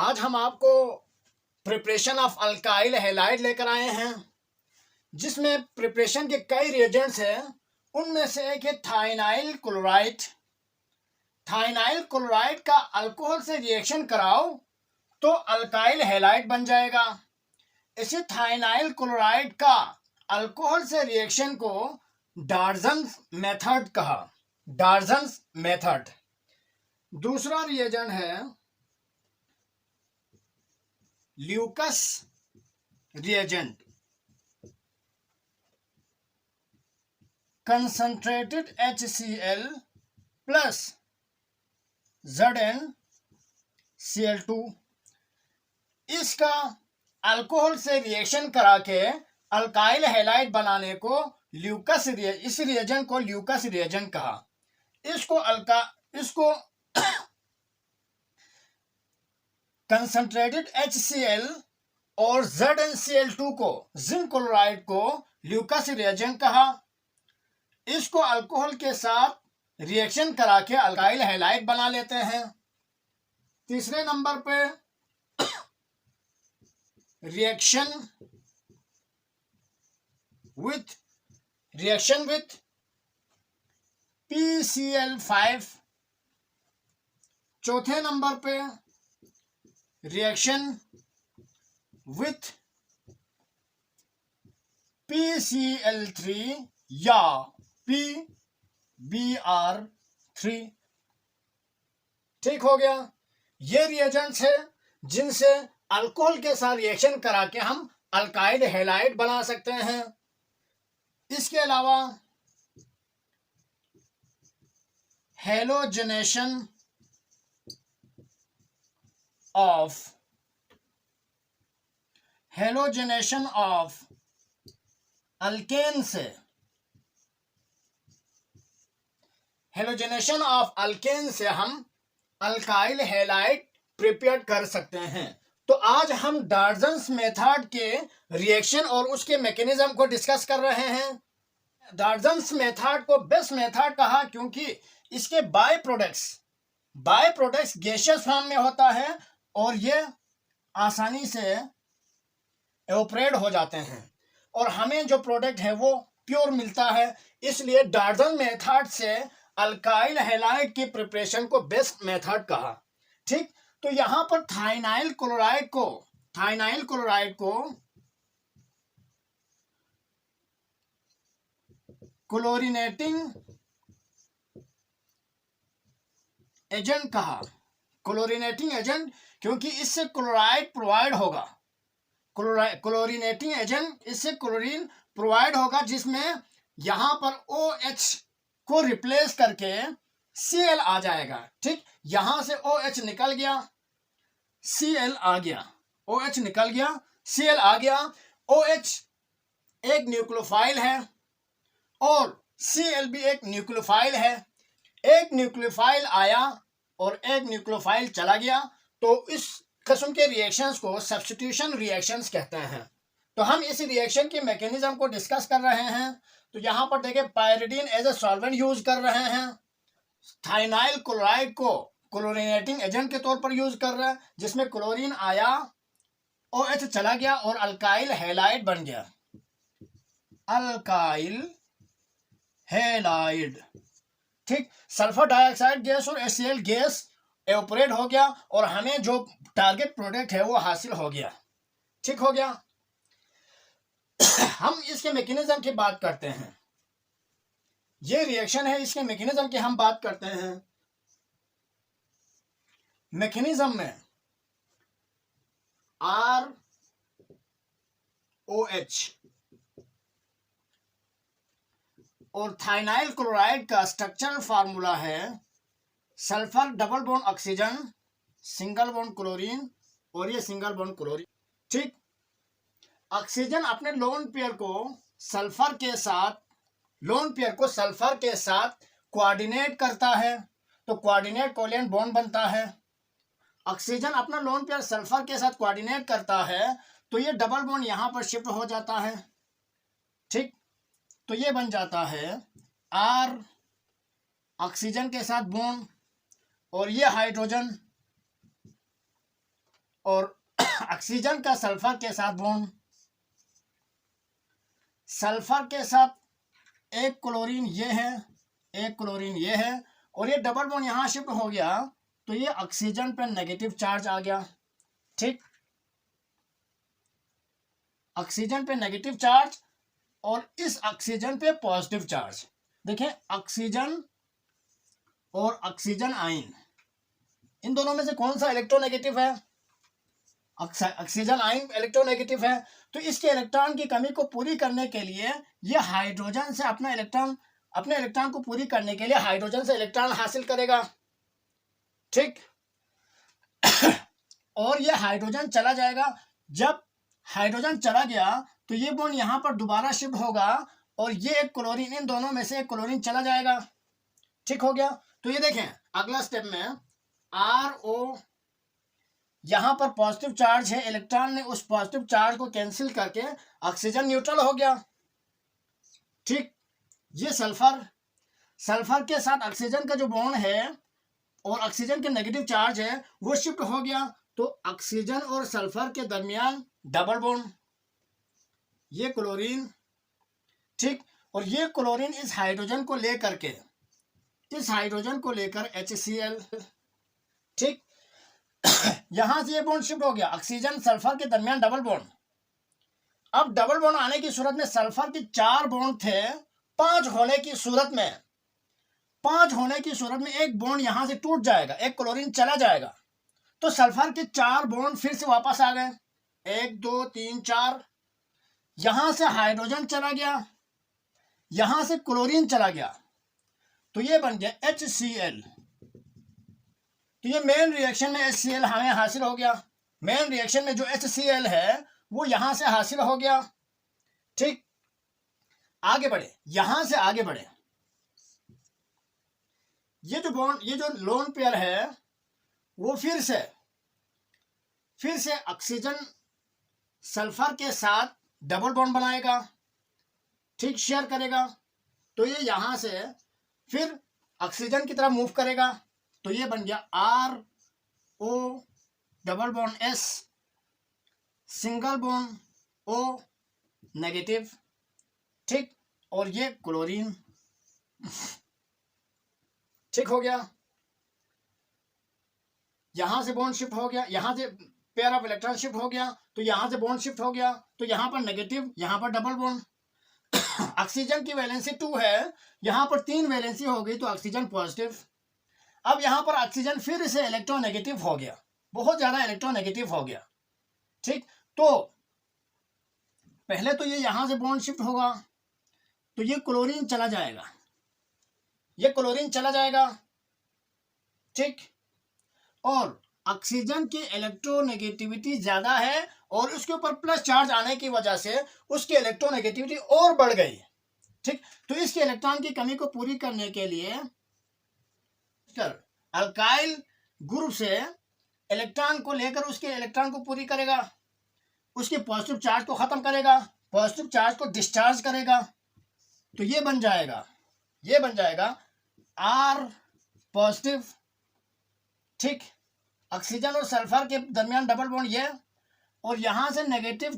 आज हम आपको प्रिपरेशन ऑफ अल्काइल हैलाइड लेकर आए हैं, जिसमें प्रिपरेशन के कई रिएजेंट्स हैं। उनमें से एक है थाइनाइल क्लोराइड। थाइनाइल क्लोराइड का अल्कोहल से रिएक्शन कराओ तो अल्काइल हैलाइड बन जाएगा। इसी थाइनाइल क्लोराइड का अल्कोहल से रिएक्शन को डार्जन्स मेथड कहा। डार्जन्स मेथड। दूसरा रिएजेंट है Lucas reagent. Concentrated HCl plus ZnCl2। इसका अल्कोहल से रिएक्शन करा के अल्काइल हैलाइड बनाने को इस रिएजेंट को ल्यूकस रिएजेंट कहा। इसको कंसंट्रेटेड HCl और ZnCl2 को जिंक क्लोराइड को ल्यूकस रिएजेंट कहा। इसको अल्कोहल के साथ रिएक्शन करा के अल्काइल हैलाइड बना लेते हैं। तीसरे नंबर पे रिएक्शन विथ PCl5। चौथे नंबर पे रिएक्शन विथ PCl3 या PbR3। ठीक हो गया। ये रिएजेंट्स है जिनसे अल्कोहल के साथ रिएक्शन करा के हम अल्काइल हैलाइड बना सकते हैं। इसके अलावा हेलोजनेशन ऑफ अल्केन से हम अल्काइल हैलाइड प्रिपेयर कर सकते हैं। तो आज हम डार्जन्स मेथड के रिएक्शन और उसके मैकेनिज्म को डिस्कस कर रहे हैं। डार्जन्स मेथड को बेस्ट मेथड कहा क्योंकि इसके बाय प्रोडक्ट्स गैसियस फॉर्म में होता है और ये आसानी से एवोपरेट हो जाते हैं और हमें जो प्रोडक्ट है वो प्योर मिलता है। इसलिए डार्जन मेथड से अल्काइल हैलाइड की प्रिपरेशन को बेस्ट मेथड कहा। ठीक, तो यहां पर थाइनाइल क्लोराइड को क्लोरीनेटिंग एजेंट कहा। क्लोरीनेटिंग एजेंट क्योंकि इससे क्लोराइड प्रोवाइड होगा। क्लोरीनेटिंग एजेंट इससे क्लोरीन प्रोवाइड होगा, जिसमें यहां पर OH को रिप्लेस करके Cl आ जाएगा। ठीक, यहां से OH निकल गया, Cl आ गया। OH निकल गया, Cl आ गया। OH एक न्यूक्लियोफाइल है और Cl भी एक न्यूक्लियोफाइल है। एक न्यूक्लियोफाइल आया और एक न्यूक्लियोफाइल चला गया, तो इस किस्म के रिएक्शंस को सब्स्टिट्यूशन रिएक्शंस कहते हैं। तो हम इस रिएक्शन के मैकेनिज्म को डिस्कस कर रहे हैं। तो यहां पर देखें, pyridine as a solvent use कर रहे हैं। थाइनाइल क्लोराइड को क्लोरीनेटिंग एजेंट के तौर पर यूज कर रहे हैं, जिसमें क्लोरीन आया, OH चला गया और अल्काइल हैलाइड बन गया। Alkyl halide. ठीक, सल्फर डाइऑक्साइड गैस और HCl गैस एवोपरेट हो गया और हमें जो टारगेट प्रोडक्ट है वो हासिल हो गया। ठीक हो गया। हम इसके मैकेनिज्म की बात करते हैं। ये रिएक्शन है, इसके मैकेनिज्म की हम बात करते हैं। मैकेनिज्म में ROH और थाइनाइल क्लोराइड का स्ट्रक्चरल फार्मूला है sulphur double bond oxygen, single bond chlorine और ये सिंगल बॉन्ड क्लोरीन। ठीक, ऑक्सीजन अपने लोन पेयर को सल्फर के साथ कोऑर्डिनेट करता है, तो कोऑर्डिनेट कोवैलेंट बॉन्ड बनता है। ऑक्सीजन अपना लोन पेयर सल्फर के साथ कोऑर्डिनेट करता है, तो ये डबल बॉन्ड यहां पर शिफ्ट हो जाता है। ठीक, तो ये बन जाता है R ऑक्सीजन के साथ बॉन्ड और ये हाइड्रोजन और ऑक्सीजन का सल्फर के साथ बॉन्ड, सल्फर के साथ एक क्लोरीन ये है, एक क्लोरीन ये है, और ये डबल बॉन्ड यहां शिफ्ट हो गया तो ये ऑक्सीजन पे नेगेटिव चार्ज आ गया। ठीक, ऑक्सीजन पे नेगेटिव चार्ज और इस ऑक्सीजन पे पॉजिटिव चार्ज। देखें, ऑक्सीजन और ऑक्सीजन आयन, इन दोनों में से कौन सा इलेक्ट्रोनेगेटिव है? ऑक्सीजन आयन इलेक्ट्रोनेगेटिव है। तो इसके इलेक्ट्रॉन की कमी को पूरी करने के लिए ये हाइड्रोजन से अपने इलेक्ट्रॉन को पूरी करने के लिए हाइड्रोजन से इलेक्ट्रॉन हासिल करेगा। ठीक, और ये हाइड्रोजन चला जाएगा। जब हाइड्रोजन चला गया तो ये बॉन्ड यहां पर दोबारा शिफ्ट होगा और ये एक क्लोरीन, इन दोनों में से एक क्लोरीन चला जाएगा। ठीक हो गया। तो ये देखें अगला स्टेप में RO, यहां पर पॉजिटिव चार्ज है, इलेक्ट्रॉन ने उस पॉजिटिव चार्ज को कैंसिल करके ऑक्सीजन न्यूट्रल हो गया। ठीक, ये सल्फर के साथ ऑक्सीजन का जो बॉन्ड है और ऑक्सीजन के नेगेटिव चार्ज है वो शिफ्ट हो गया, तो ऑक्सीजन और सल्फर के दरमियान डबल बॉन्ड, ये क्लोरीन। ठीक, और ये क्लोरीन इस हाइड्रोजन को लेकर HCl। ठीक, यहां से ये बॉन्ड शिफ्ट हो गया, ऑक्सीजन सल्फर के दरमियान डबल बॉन्ड। अब डबल बॉन्ड आने की सूरत में सल्फर के 4 बॉन्ड थे, 5 होने की सूरत में एक बॉन्ड यहां से टूट जाएगा, एक क्लोरीन चला जाएगा, तो सल्फर के 4 बॉन्ड फिर से वापस आ गए, 1 2 3 4। यहां से हाइड्रोजन चला गया, यहां से क्लोरीन चला गया, तो ये बन गया HCl। तो ये मेन रिएक्शन में HCl हमें हासिल हो गया। मेन रिएक्शन में जो HCl है वो यहां से हासिल हो गया। ठीक, आगे बढ़े, यहां से आगे बढ़े। ये जो बॉन्ड, ये जो लोन पेयर है वो फिर से ऑक्सीजन सल्फर के साथ डबल बॉन्ड बनाएगा। ठीक, शेयर करेगा, तो ये यहां से फिर ऑक्सीजन की तरफ मूव करेगा, तो ये बन गया RO double bond S single bond O negative. ठीक, और ये क्लोरीन। ठीक हो गया, यहां से बॉन्ड शिफ्ट हो गया, यहां से पेयर ऑफ इलेक्ट्रॉन शिफ्ट हो गया, तो यहां से बॉन्ड शिफ्ट हो गया, तो यहां पर नेगेटिव, यहां पर डबल बॉन्ड। ऑक्सीजन की वैलेंसी 2 है, यहां पर 3 वैलेंसी हो गई, तो ऑक्सीजन पॉजिटिव। अब यहां पर ऑक्सीजन फिर से इलेक्ट्रोनेगेटिव हो गया, बहुत ज्यादा इलेक्ट्रोनेगेटिव हो गया। ठीक, तो पहले तो ये यहां से बॉन्ड शिफ्ट होगा, तो ये क्लोरीन चला जाएगा, ठीक, और ऑक्सीजन की इलेक्ट्रोनेगेटिविटी ज्यादा है और उसके ऊपर प्लस चार्ज आने की वजह से उसकी इलेक्ट्रोनेगेटिविटी और बढ़ गई। ठीक, तो इसके इलेक्ट्रॉन की कमी को पूरी करने के लिए अल्काइल ग्रुप से इलेक्ट्रॉन को लेकर उसके इलेक्ट्रॉन को पूरी करेगा, उसके पॉजिटिव चार्ज को खत्म करेगा, पॉजिटिव चार्ज को डिस्चार्ज करेगा, तो ये बन जाएगा R पॉजिटिव। ठीक, ऑक्सीजन और सल्फर के दरमियान डबल बॉन्ड ये, और यहां से नेगेटिव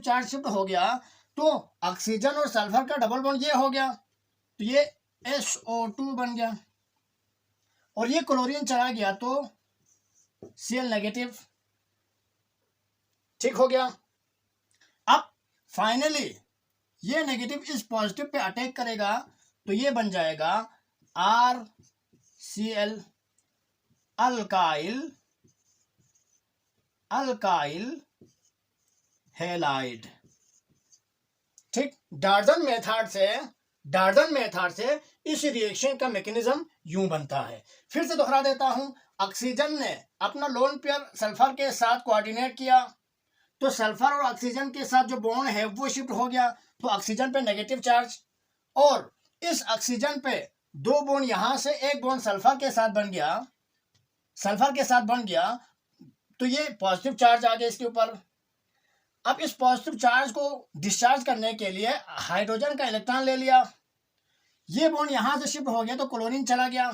चार्ज शिफ्ट हो गया, तो ऑक्सीजन और सल्फर का डबल बॉन्ड ये हो गया, तो ये SO2 बन गया, और ये क्लोरीन चला गया तो Cl नेगेटिव। ठीक हो गया। अब फाइनली ये नेगेटिव इस पॉजिटिव पे अटैक करेगा, तो ये बन जाएगा RCl अल्काइल हैलाइड। ठीक, डार्जन मेथड से इस रिएक्शन का मैकेनिज्म यूं बनता है। फिर से दोहरा देता हूं, ऑक्सीजन ने अपना लोन पेयर सल्फर के साथ कोऑर्डिनेट किया, तो सल्फर और ऑक्सीजन के साथ जो बॉन्ड है वो शिफ्ट हो गया, तो ऑक्सीजन पे नेगेटिव चार्ज, और इस ऑक्सीजन पे 2 बॉन्ड यहां से, एक बॉन्ड सल्फर के साथ बन गया, तो ये पॉजिटिव चार्ज आ गया इसके ऊपर। अब इस पॉजिटिव चार्ज को डिस्चार्ज करने के लिए हाइड्रोजन का इलेक्ट्रॉन ले लिया, ये बॉन्ड यहां से शिफ्ट हो गया, तो क्लोरीन चला गया,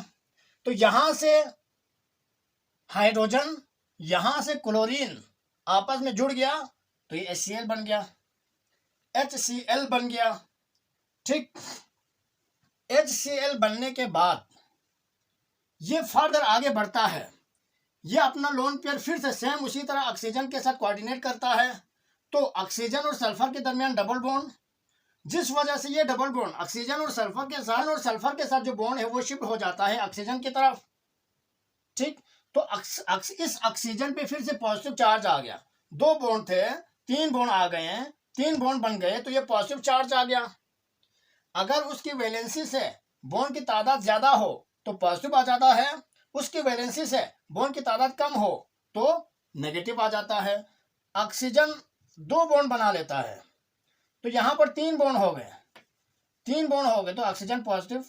तो यहां से हाइड्रोजन यहां से क्लोरीन आपस में जुड़ गया तो ये HCl बन गया, HCl बन गया। ठीक, HCl बनने के बाद ये फर्दर आगे बढ़ता है, ये अपना लोन पेयर फिर से सेम उसी तरह ऑक्सीजन के साथ कोऑर्डिनेट करता है। तो ऑक्सीजन और सल्फर के दरमियान डबल बॉन्ड, जिस वजह से ये डबल बॉन्ड ऑक्सीजन और सल्फर के साथ जो बॉन्ड है वो शिफ्ट हो जाता है ऑक्सीजन की तरफ। ठीक, तो इस ऑक्सीजन पे फिर से पॉजिटिव चार्ज आ गया। 2 बॉन्ड थे, 3 बॉन्ड आ गए हैं, 3 बॉन्ड बन गए तो ये पॉजिटिव चार्ज आ गया। अगर उसकी वैलेंसी से बॉन्ड की तादाद ज्यादा हो तो पॉजिटिव आ जाता है, उसकी वैलेंसी से बॉन्ड की तादाद कम हो तो नेगेटिव आ जाता है। ऑक्सीजन 2 बॉन्ड बना लेता है तो यहां पर 3 बॉन्ड हो गए, 3 बॉन्ड हो गए तो ऑक्सीजन पॉजिटिव,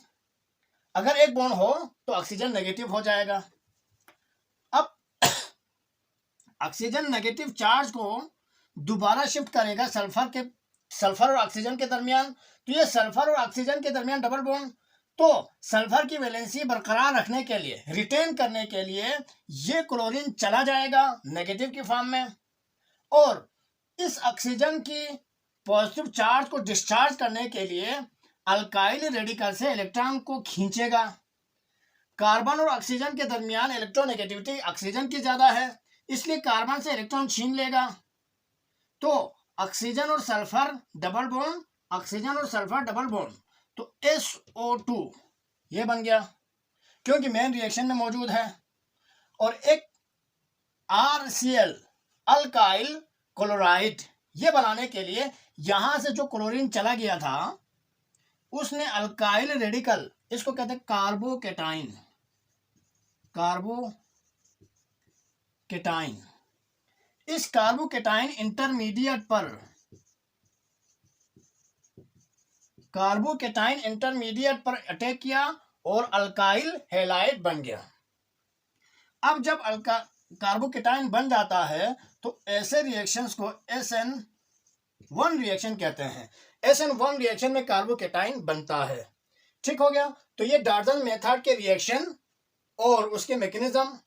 अगर 1 बॉन्ड हो तो ऑक्सीजन नेगेटिव हो जाएगा। अब ऑक्सीजन नेगेटिव चार्ज को दोबारा शिफ्ट करेगा सल्फर और ऑक्सीजन के दरमियान, तो ये सल्फर और ऑक्सीजन के दरमियान डबल बॉन्ड, तो सल्फर की वैलेंसी बरकरार रखने के लिए, रिटेन करने के लिए ये क्लोरीन चला जाएगा नेगेटिव की फॉर्म में, और इस ऑक्सीजन की पॉजिटिव चार्ज को डिस्चार्ज करने के लिए अल्काइल रेडिकल से इलेक्ट्रॉन को खींचेगा। कार्बन और ऑक्सीजन के दरमियान इलेक्ट्रोनेगेटिविटी ऑक्सीजन की ज्यादा है, इसलिए कार्बन से इलेक्ट्रॉन छीन लेगा। तो ऑक्सीजन और सल्फर डबल बॉन्ड, ऑक्सीजन और सल्फर डबल बॉन्ड, तो SO2 ये बन गया क्योंकि मेन रिएक्शन में मौजूद है। और एक RCl अल्काइल क्लोराइड, ये बनाने के लिए यहां से जो क्लोरीन चला गया था उसने अल्काइल रेडिकल, इसको कहते हैं कार्बोकेटाइन, इस कार्बोकेटाइन इंटरमीडिएट पर अटैक किया और अल्काइल हैलाइड बन गया। अब जब कार्बोकेटाइन बन जाता है तो ऐसे रिएक्शंस को SN1 रिएक्शन कहते हैं। SN1 रिएक्शन में कार्बोकेटाइन बनता है। ठीक हो गया, तो ये डाल्टन मेथड के रिएक्शन और उसके मैकेनिज्म।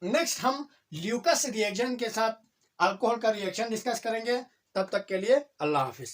नेक्स्ट हम ल्यूकस रिएक्शन के साथ अल्कोहल का रिएक्शन डिस्कस करेंगे। तब तक के लिए अल्लाह हाफिज।